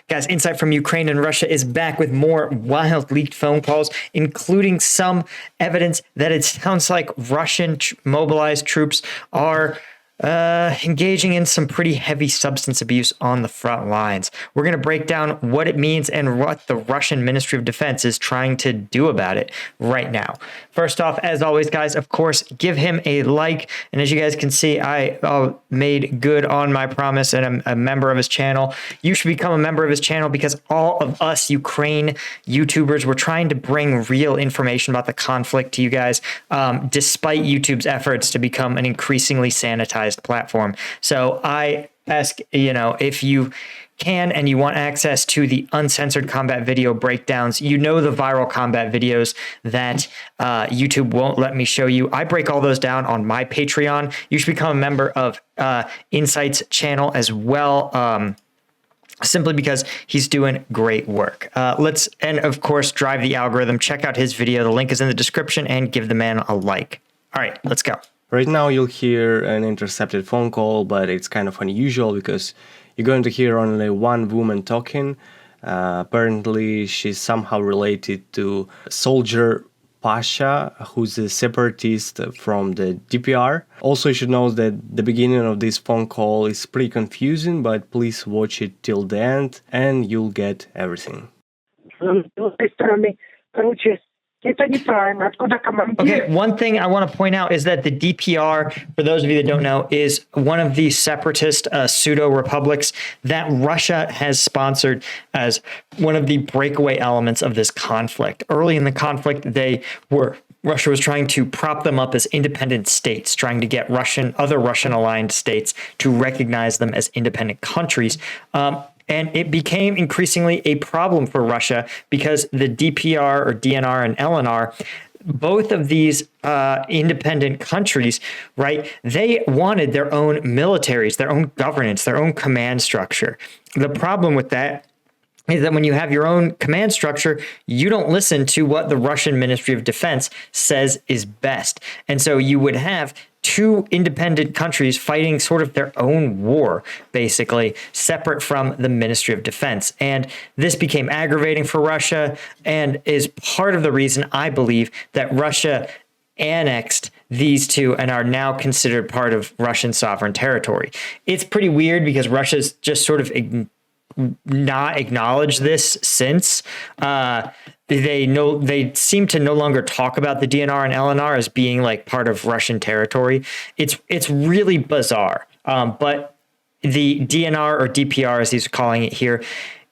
Guys, Insight from Ukraine and Russia is back with more wild leaked phone calls, including some evidence that it sounds like Russian mobilized troops are engaging in some pretty heavy substance abuse on the front lines. We're going to break down what it means and what the Russian Ministry of Defense is trying to do about it right now. First off, as always, guys, of course, give him a like. And as you guys can see, I made good on my promise and I'm a member of his channel. You should become a member of his channel because all of us Ukraine YouTubers, we're trying to bring real information about the conflict to you guys, despite YouTube's efforts to become an increasingly sanitized platform. So I ask, if you can and you want access to the uncensored combat video breakdowns, the viral combat videos that YouTube won't let me show you. I break all those down on my Patreon. You should become a member of Insight's channel as well. Simply because he's doing great work. And of course, drive the algorithm. Check out his video. The link is in the description and give the man a like. All right, let's go. Right now you'll hear an intercepted phone call, but it's kind of unusual because you're going to hear only one woman talking. Apparently she's somehow related to Soldier Pasha, who's a separatist from the DPR. Also, you should know that the beginning of this phone call is pretty confusing, but please watch it till the end and you'll get everything. Okay, one thing I want to point out is that the DPR, for those of you that don't know, is one of the separatist pseudo-republics that Russia has sponsored as one of the breakaway elements of this conflict. Early in the conflict, Russia was trying to prop them up as independent states, trying to get other Russian-aligned states to recognize them as independent countries. And it became increasingly a problem for Russia because the DPR or DNR and LNR, both of these independent countries, right, they wanted their own militaries, their own governance, their own command structure. The problem with that is that when you have your own command structure, you don't listen to what the Russian Ministry of Defense says is best. And so you would have two independent countries fighting sort of their own war, basically, separate from the Ministry of Defense. And this became aggravating for Russia and is part of the reason I believe that Russia annexed these two and are now considered part of Russian sovereign territory. It's pretty weird because Russia's just sort of not acknowledged this since. They seem to no longer talk about the DNR and LNR as being like part of Russian territory. It's really bizarre. But the DNR or DPR, as he's calling it here,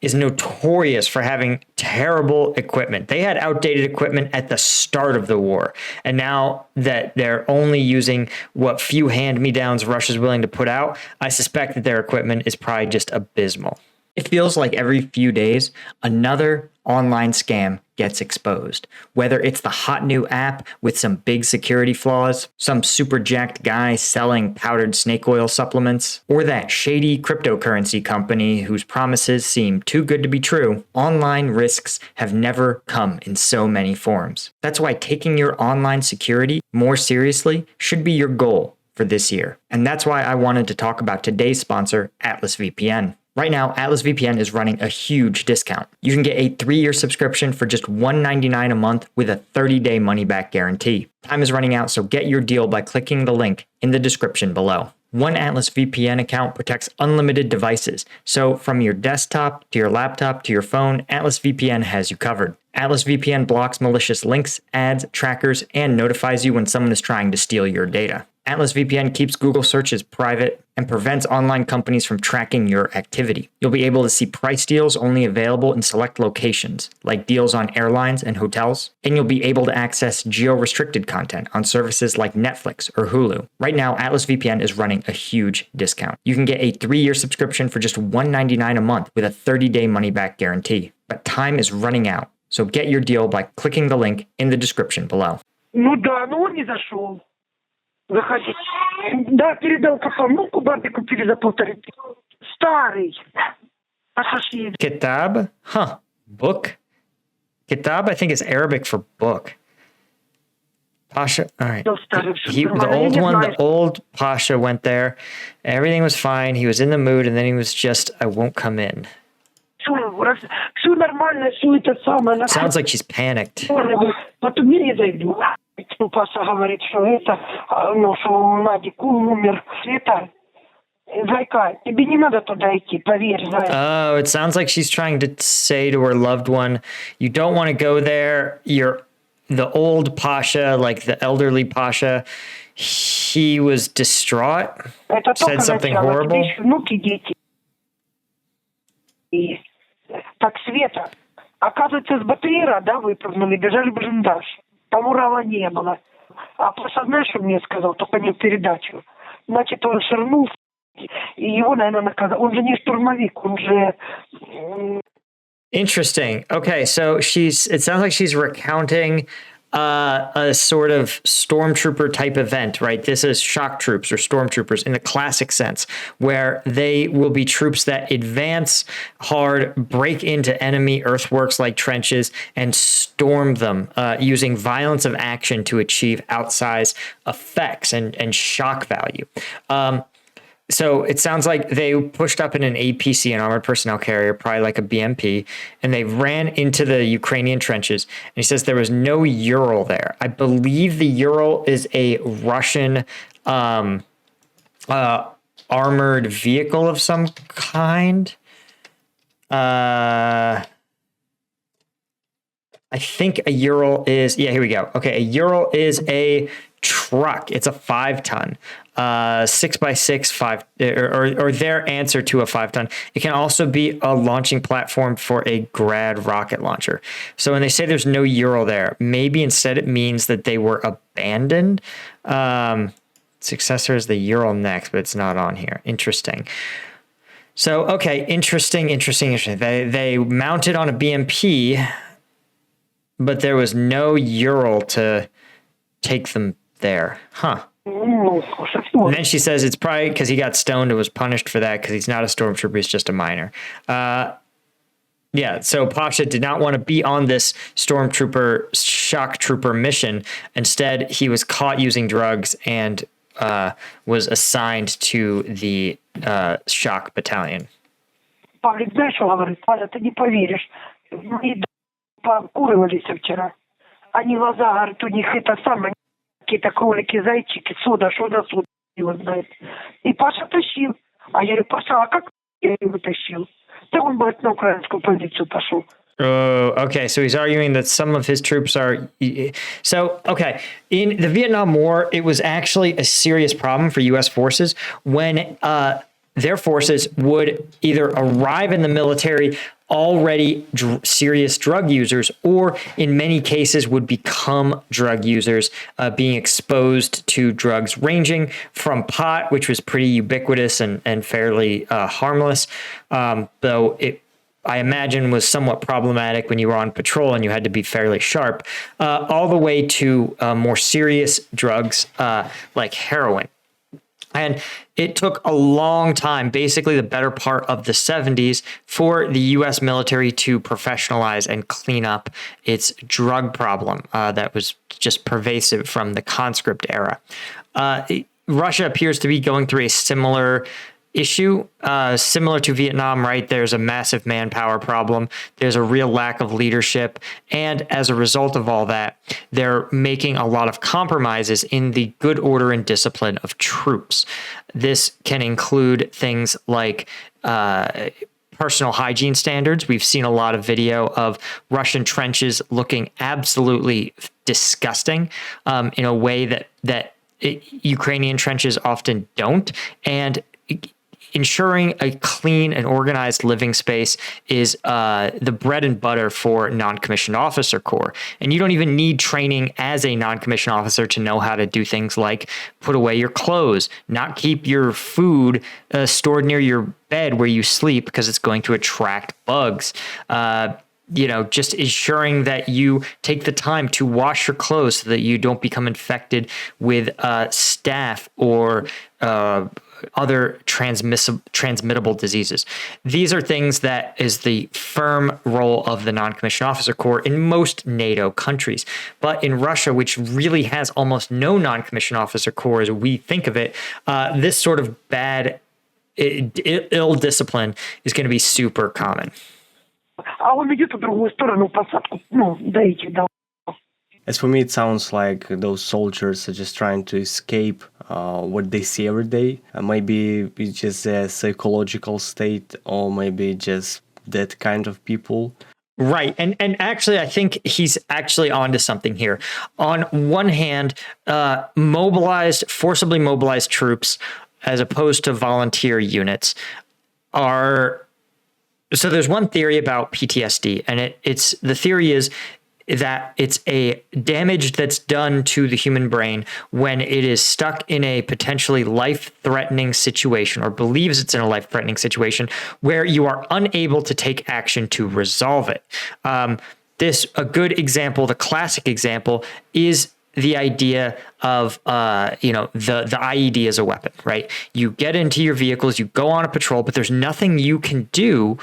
is notorious for having terrible equipment. They had outdated equipment at the start of the war. And now that they're only using what few hand-me-downs Russia's willing to put out, I suspect that their equipment is probably just abysmal. It feels like every few days, another online scam gets exposed. Whether it's the hot new app with some big security flaws, some super jacked guy selling powdered snake oil supplements, or that shady cryptocurrency company whose promises seem too good to be true, online risks have never come in so many forms. That's why taking your online security more seriously should be your goal for this year. And that's why I wanted to talk about today's sponsor, Atlas VPN. Right now, Atlas VPN is running a huge discount. You can get a 3-year subscription for just $199 a month with a 30-day money-back guarantee. Time is running out, so get your deal by clicking the link in the description below. One Atlas VPN account protects unlimited devices. So from your desktop to your laptop to your phone, Atlas VPN has you covered. Atlas VPN blocks malicious links, ads, trackers, and notifies you when someone is trying to steal your data. Atlas VPN keeps Google searches private and prevents online companies from tracking your activity. You'll be able to see price deals only available in select locations, like deals on airlines and hotels, and you'll be able to access geo-restricted content on services like Netflix or Hulu. Right now, Atlas VPN is running a huge discount. You can get a 3-year subscription for just $199 a month with a 30-day money-back guarantee. But time is running out, so get your deal by clicking the link in the description below. Заходи. Да, передал кафе. Кубаты купили за 1,5. Старый. Kitab? Huh. Book? Kitab, I think, is Arabic for book. Pasha, all right. The old Pasha went there. Everything was fine. He was in the mood, and then he was just, I won't come in. все нормально, все это самое. Sounds like she's panicked. Потом я зайду. Ну, Паша говорит, что это, ну, что у Нади кум умер. Это, Зайка, тебе не надо туда идти, поверь, Зайка. Oh, it sounds like she's trying to say to her loved one, you don't want to go there. The old Pasha, like the elderly Pasha, he was distraught, Это said something horrible. Тебе еще внуки, дети. И, так, Света, оказывается, с БТРа, да, выпрыгнули, бежали в блиндаж. Там Урала не было. А Паша, знаешь, что мне сказал? Только не в передачу. Значит, он ширнул, и его, наверное, наказал. Он же не штурмовик, он же... Interesting. Okay, so it sounds like she's recounting a sort of stormtrooper type event, right? This is shock troops or stormtroopers in the classic sense, where they will be troops that advance hard, break into enemy earthworks like trenches, and storm them using violence of action to achieve outsized effects and shock value. So it sounds like they pushed up in an APC, an armored personnel carrier, probably like a BMP, and they ran into the Ukrainian trenches. And he says there was no Ural there. I believe the Ural is a Russian armored vehicle of some kind. I think a Ural is, yeah, here we go. Okay, a Ural is a truck. It's a 5-ton. 6x6 5 or their answer to a 5-ton. It can also be a launching platform for a Grad rocket launcher. So when they say there's no Ural there, maybe instead it means that they were abandoned. Successor is the Ural next, but it's not on here. Interesting. So okay, interesting. They mounted on a BMP, but there was no Ural to take them there. Huh. And then she says it's probably because he got stoned and was punished for that because he's not a stormtrooper, he's just a minor. Yeah, so Pasha did not want to be on this stormtrooper, shock trooper mission. Instead, he was caught using drugs and was assigned to the shock battalion. Павлик, знаешь, что говорит? Павел, ты не поверишь. Мы покуривались вчера. Они глаза, говорят, у них это самое... Какие-то кролики, зайчики, сода, что за сода, его знает. И Паша тащил. А я говорю, Паша, а как я его тащил? Так он, говорит, на украинскую позицию пошел. Oh, okay. So he's arguing that some of his troops are... So, okay. In the Vietnam War, it was actually a serious problem for U.S. forces when their forces would either arrive in the military already serious drug users, or in many cases would become drug users, being exposed to drugs ranging from pot, which was pretty ubiquitous and fairly harmless, though it, I imagine, was somewhat problematic when you were on patrol and you had to be fairly sharp, all the way to more serious drugs like heroin. And it took a long time, basically the better part of the 70s, for the U.S. military to professionalize and clean up its drug problem that was just pervasive from the conscript era. Russia appears to be going through a similar issue, similar to Vietnam, right? There's a massive manpower problem. There's a real lack of leadership. And as a result of all that, they're making a lot of compromises in the good order and discipline of troops. This can include things like personal hygiene standards. We've seen a lot of video of Russian trenches looking absolutely disgusting in a way that Ukrainian trenches often don't. And ensuring a clean and organized living space is the bread and butter for non-commissioned officer corps. And you don't even need training as a non-commissioned officer to know how to do things like put away your clothes, not keep your food stored near your bed where you sleep because it's going to attract bugs. Just ensuring that you take the time to wash your clothes so that you don't become infected with staph or other transmittable diseases. These are things that is the firm role of the non-commissioned officer corps in most NATO countries. But in Russia, which really has almost no non-commissioned officer corps as we think of it, this sort of bad, ill discipline is going to be super common. А он идет в другую сторону, в посадку, до этих, да. As for me, it sounds like those soldiers are just trying to escape what they see every day. Maybe it's just a psychological state, or maybe just that kind of people. Right. And actually, I think he's actually onto something here. On one hand, forcibly mobilized troops, as opposed to volunteer units, are... So there's one theory about PTSD, and the theory is that it's a damage that's done to the human brain when it is stuck in a potentially life-threatening situation, or believes it's in a life-threatening situation, where you are unable to take action to resolve it. A good example, the classic example, is the idea of the IED as a weapon, right? You get into your vehicles, you go on a patrol, but there's nothing you can do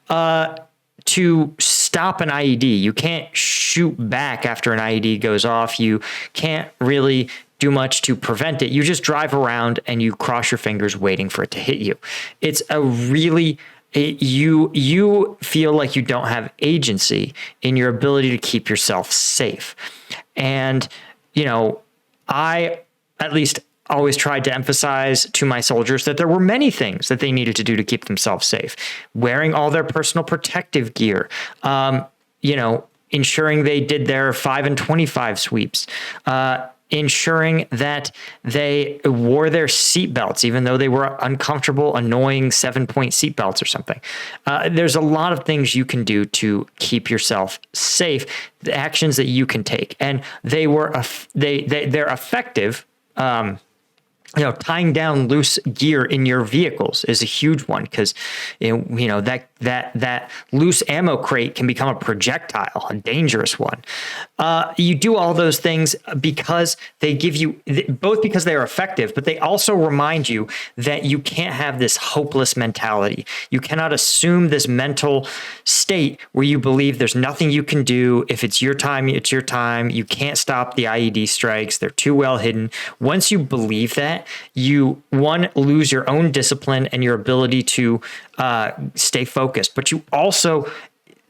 to stop an IED. You can't shoot back after an IED goes off. You can't really do much to prevent it. You just drive around and you cross your fingers waiting for it to hit you. It's a really... you feel like you don't have agency in your ability to keep yourself safe. And, I at least always tried to emphasize to my soldiers that there were many things that they needed to do to keep themselves safe. Wearing all their personal protective gear, ensuring they did their 5 and 25 sweeps, ensuring that they wore their seatbelts, even though they were uncomfortable, annoying 7-point seatbelts or something. There's a lot of things you can do to keep yourself safe, the actions that you can take. And they're effective. Tying down loose gear in your vehicles is a huge one, because that loose ammo crate can become a projectile, a dangerous one. You do all those things because they give you, both because they are effective, but they also remind you that you can't have this hopeless mentality. You cannot assume this mental state where you believe there's nothing you can do. If it's your time, it's your time. You can't stop the IED strikes. They're too well hidden. Once you believe that, you lose your own discipline and your ability to stay focused, but you also,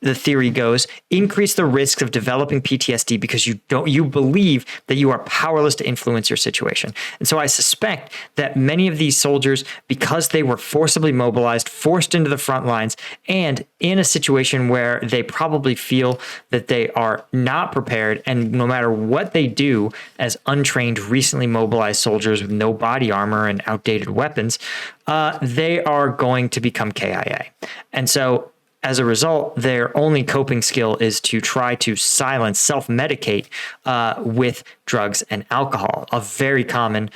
the theory goes, increase the risk of developing PTSD because you believe that you are powerless to influence your situation. And so I suspect that many of these soldiers, because they were forcibly mobilized, forced into the front lines, and in a situation where they probably feel that they are not prepared, and no matter what they do as untrained, recently mobilized soldiers with no body armor and outdated weapons, they are going to become KIA. And so as a result, their only coping skill is to try to self-medicate with drugs and alcohol, a very common,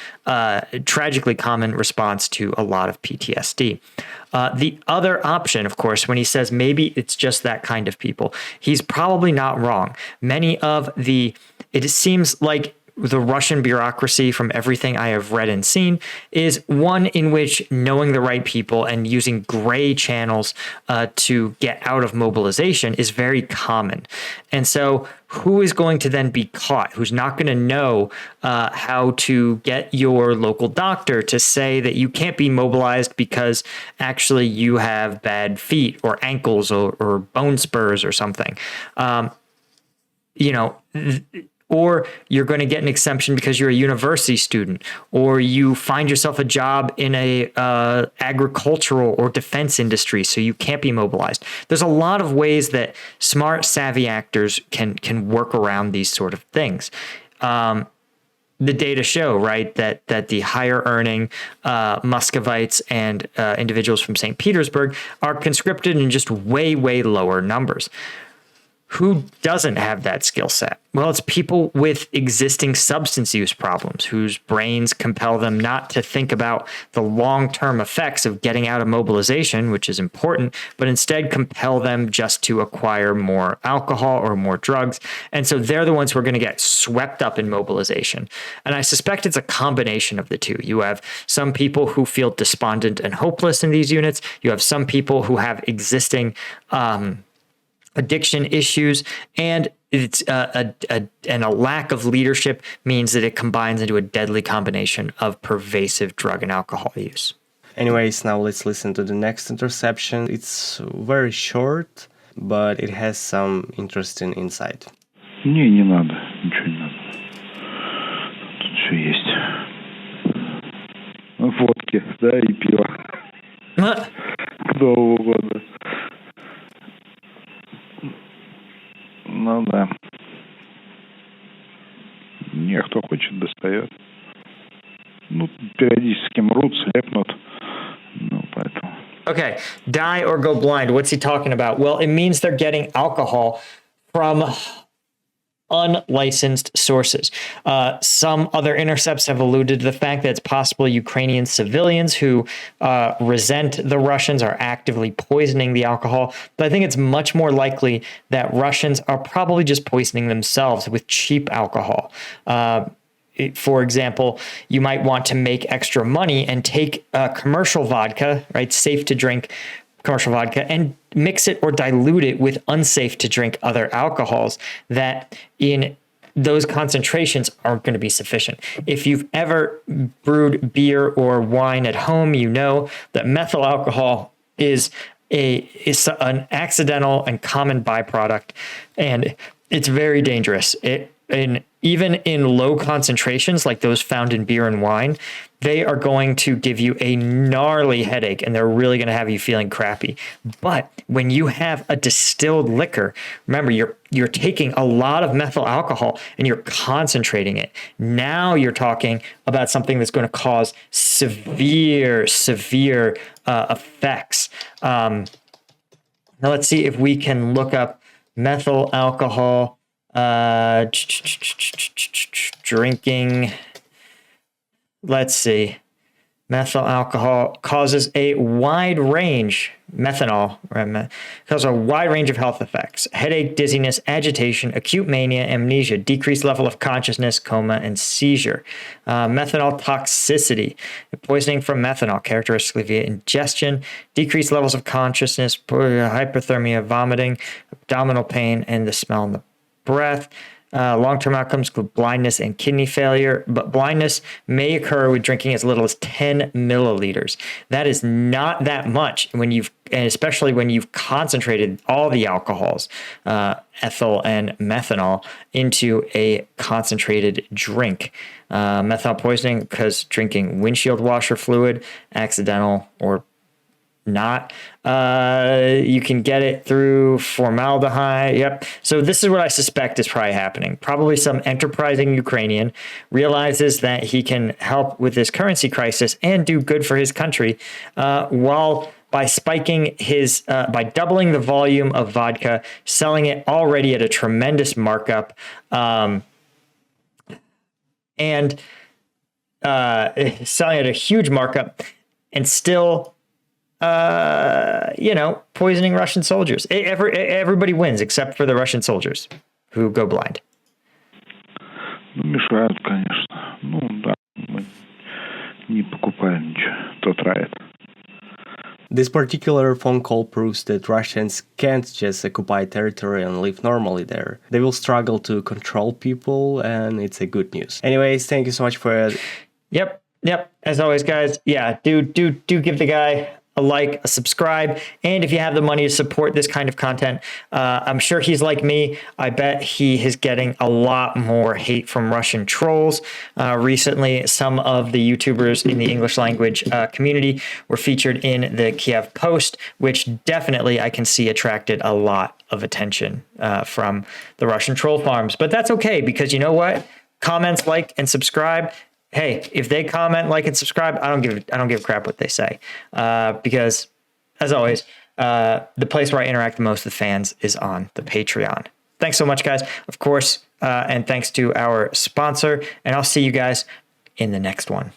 tragically common response to a lot of PTSD. The other option, of course, when he says maybe it's just that kind of people, he's probably not wrong. It seems like the Russian bureaucracy, from everything I have read and seen, is one in which knowing the right people and using gray channels to get out of mobilization is very common. And so who is going to then be caught? Who's not going to know how to get your local doctor to say that you can't be mobilized because actually you have bad feet or ankles or bone spurs or something? Or you're going to get an exemption because you're a university student, or you find yourself a job in a agricultural or defense industry, so you can't be mobilized. There's a lot of ways that smart, savvy actors can work around these sort of things. The data show, right, that the higher earning Muscovites and individuals from St. Petersburg are conscripted in just way, way lower numbers. Who doesn't have that skill set? Well, it's people with existing substance use problems whose brains compel them not to think about the long-term effects of getting out of mobilization, which is important, but instead compel them just to acquire more alcohol or more drugs. And so they're the ones who are going to get swept up in mobilization. And I suspect it's a combination of the two. You have some people who feel despondent and hopeless in these units. You have some people who have existing addiction issues, and it's a lack of leadership means that it combines into a deadly combination of pervasive drug and alcohol use. Anyways, now let's listen to the next interception. It's very short, but it has some interesting insight. Не надо, ничего не надо. Тут все есть. Водки, да, и пиво. К Новому году. Ну да. Не, кто хочет, достает. Ну, периодически мрут, слепнут. Ну, поэтому. Okay, die or go blind. What's he talking about? Well, it means they're getting alcohol from unlicensed sources. Some other intercepts have alluded to the fact that it's possible Ukrainian civilians who resent the Russians are actively poisoning the alcohol. But I think it's much more likely that Russians are probably just poisoning themselves with cheap alcohol. For example, you might want to make extra money and take commercial vodka, right, safe to drink commercial vodka, and mix it or dilute it with unsafe to drink other alcohols that in those concentrations aren't going to be sufficient. If you've ever brewed beer or wine at home, you know that methyl alcohol is an accidental and common byproduct, and it's very dangerous. Even in low concentrations like those found in beer and wine, they are going to give you a gnarly headache and they're really going to have you feeling crappy. But when you have a distilled liquor, remember you're taking a lot of methyl alcohol and you're concentrating it. Now you're talking about something that's going to cause severe effects. Now let's see if we can look up methyl alcohol drinking. Let's see. Methyl alcohol causes a wide range, methanol, causes a wide range of health effects: headache, dizziness, agitation, acute mania, amnesia, decreased level of consciousness, coma, and seizure. Methanol toxicity, poisoning from methanol, characteristically via ingestion, decreased levels of consciousness, hypothermia, vomiting, abdominal pain, and the smell in the breath. Long-term outcomes include blindness and kidney failure, but blindness may occur with drinking as little as 10 milliliters. That is not that much especially when you've concentrated all the alcohols, ethyl and methanol, into a concentrated drink. Methanol poisoning because drinking windshield washer fluid, accidental or not. You can get it through formaldehyde. Yep. So this is what I suspect is probably happening. Probably some enterprising Ukrainian realizes that he can help with this currency crisis and do good for his country, while by doubling the volume of vodka, selling it already at a tremendous markup, and selling at a huge markup, and still poisoning Russian soldiers. Everybody wins except for the Russian soldiers who go blind. Ну, мешают, конечно. Ну, да, мы не покупаем ничего. Тот рает. This particular phone call proves that Russians can't just occupy territory and live normally there. They will struggle to control people, and it's a good news. Anyways, thank you so much for it. Yep. As always, guys, yeah, do give the guy a like, a subscribe, and if you have the money to support this kind of content, I'm sure he's like me. I bet he is getting a lot more hate from Russian trolls. Recently, some of the YouTubers in the English language community were featured in the Kiev Post, which definitely I can see attracted a lot of attention from the Russian troll farms. But that's okay, because you know what? Comments, like, and subscribe. Hey, if they comment, like, and subscribe, I don't give a crap what they say, because, as always, the place where I interact the most with fans is on the Patreon. Thanks so much, guys. Of course, and thanks to our sponsor, and I'll see you guys in the next one.